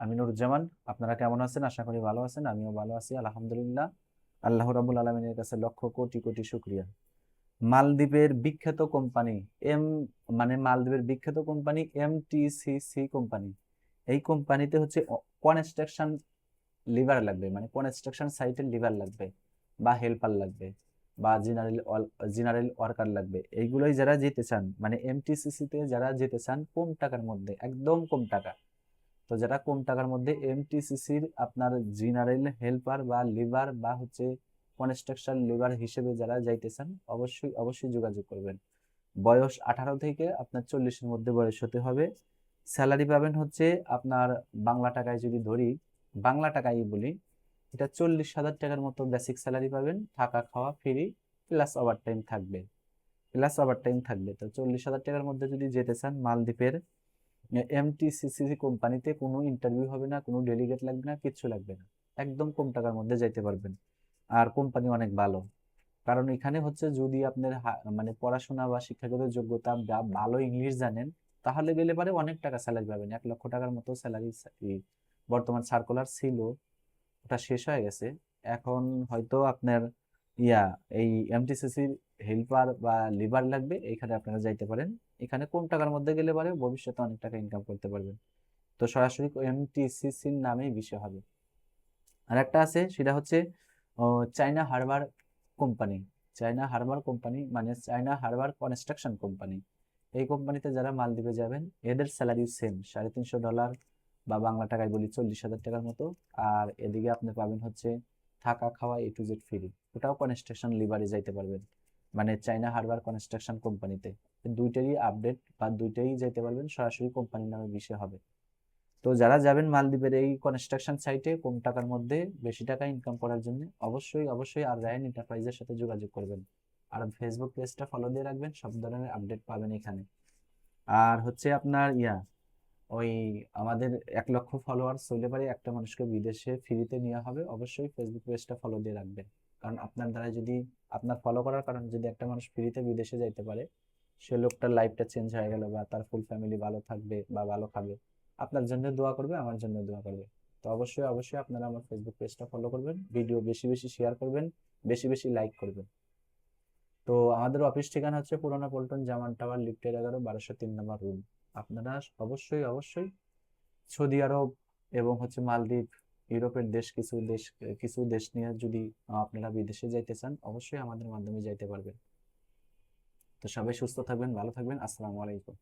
আমি নুরুজ্জামান। আপনারা কেমন আছেন? আশা করি ভালো আছেন। আমিও ভালো আছি, আলহামদুলিল্লাহ। আল্লাহ রাব্বুল আলামিনের কাছে লক্ষ কোটি কোটি শুকরিয়া। মালদ্বীপের বিখ্যাত কোম্পানি এম মালদ্বীপের বিখ্যাত কোম্পানি এমটিসিসি কোম্পানি। এই কোম্পানিতে হচ্ছে কনস্ট্রাকশন লিভার লাগবে, মানে কনস্ট্রাকশন সাইটের লিভার লাগবে, বা হেল্পার লাগবে, বা জেনারেল ওয়ার্কার লাগবে। এইগুলোই যারা যেতে চান, মানে এমটিসিসি তে যারা যেতে চান কম টাকার মধ্যে, একদম কম টাকা। তো যারা কম টাকার মধ্যে এমটিসিসির আপনার জেনারেল হেল্পার বা লিভার বা হচ্ছে কনস্ট্রাকশন লিভার হিসেবে যারা যাইতে চান, অবশ্যই অবশ্যই যোগাযোগ করবেন। বয়স 18 থেকে আপনার 40-এর মধ্যে বয়স হতে হবে। স্যালারি পাবেন হচ্ছে আপনার, বাংলা টাকায় যদি ধরি, বাংলা টাকায় বলি, এটা 40,000 টাকার মতো বেসিক স্যালারি পাবেন, থাকা খাওয়া ফ্রি, প্লাস ওভারটাইম থাকবে। তো 40,000 টাকার মধ্যে যদি যেতে চান মালদ্বীপের এমটিসিসি কোম্পানিতে, কোনো ইন্টারভিউ হবে না, কোনো ডেলিগেট লাগবে না, কিচ্ছু লাগবে না। একদম কম টাকার মধ্যে যাইতে পারবেন। আর কোম্পানি অনেক ভালো। কারণ এখানে হচ্ছে যদি আপনার মানে পড়াশোনা বা শিক্ষাগত যোগ্যতা বা ভালো ইংলিশ জানেন, তাহলে গেলে পারে অনেক টাকা স্যালারি পাবেন, 1 লক্ষ টাকার মতো স্যালারি। বর্তমান সার্কুলার ছিল, ওটা শেষ হয়ে গেছে। এখন হয়তো আপনার ইয়া এই এমটিসিসির হেল্পার বা লিভার লাগবে, এখানে আপনারা যাইতে পারেন। এখানে কম টাকার মধ্যে গেলে পারে ভবিষ্যতে অনেক টাকা ইনকাম করতে পারবেন। তো সরাসরি এমটিসিসির নামেই বিষয় হবে। আর একটা আছে, সেটা হচ্ছে ও, China harbour company. China harbour company মানে চায়না হারবার কনস্ট্রাকশন কোম্পানি। এই কোম্পানিতে যারা মালদ্বীপে যাবেন, এদের স্যালারি সেম $350, বা বাংলা টাকায় বলি 40,000 টাকার মতো। আর এদিকে আপনি পাবেন হচ্ছে থাকা খাওয়া A to Z ফ্রি। ওটাও কনস্ট্রাকশন লিভারে যাইতে পারবেন, মানে চায়না হারবার কনস্ট্রাকশন কোম্পানিতে। দুইটারই আপডেট বা দুইটাই যাইতে পারবেন, সরাসরি কোম্পানির নামে বিষয় হবে। তো যারা যাবেন মালদ্বীপের এই কনস্ট্রাকশন সাইটে কম টাকার মধ্যে বেশি টাকা ইনকাম করার জন্য, অবশ্যই অবশ্যই আর রায়ান এন্টারপ্রাইজের সাথে যোগাযোগ করবেন। আর ফেসবুক পেজটা ফলো দিয়ে রাখবেন, সব ধরনের আপডেট পাবেন এখানে। আর হচ্ছে আপনার ওই আমাদের 1 লক্ষ ফলোয়ার্স হইলে পারে একটা মানুষকে বিদেশে ফ্রিতে নেওয়া হবে। অবশ্যই ফেসবুক পেজটা ফলো দিয়ে রাখবেন। কারণ আপনার দ্বারা যদি, আপনার ফলো করার কারণে যদি একটা মানুষ ফ্রিতে বিদেশে যাইতে পারে, সে লোকটার লাইফটা চেঞ্জ হয়ে গেল, বা তার ফুল ফ্যামিলি ভালো থাকবে বা ভালো খাবে। আপনার জন্য দোয়া করবে, আমার জন্য দোয়া করবে। তো অবশ্যই অবশ্যই আপনারা আমার ফেসবুক পেজটা ফলো করবেন, ভিডিও বেশি বেশি শেয়ার করবেন, বেশি বেশি লাইক করবেন। তো আমাদের অফিস ঠিকানা হচ্ছে পুরানা পল্টন, জামান টাওয়ার, লিফটের 11, 1203 নম্বর রুম। আপনারা অবশ্যই অবশ্যই সৌদি আরব এবং হচ্ছে মালদ্বীপ, ইউরোপের কিছু দেশ নিয়ে যদি আপনারা বিদেশে যাইতে চান, অবশ্যই আমাদের মাধ্যমে যাইতে পারবেন। তো সবাই সুস্থ থাকবেন, ভালো থাকবেন। আসসালামু আলাইকুম।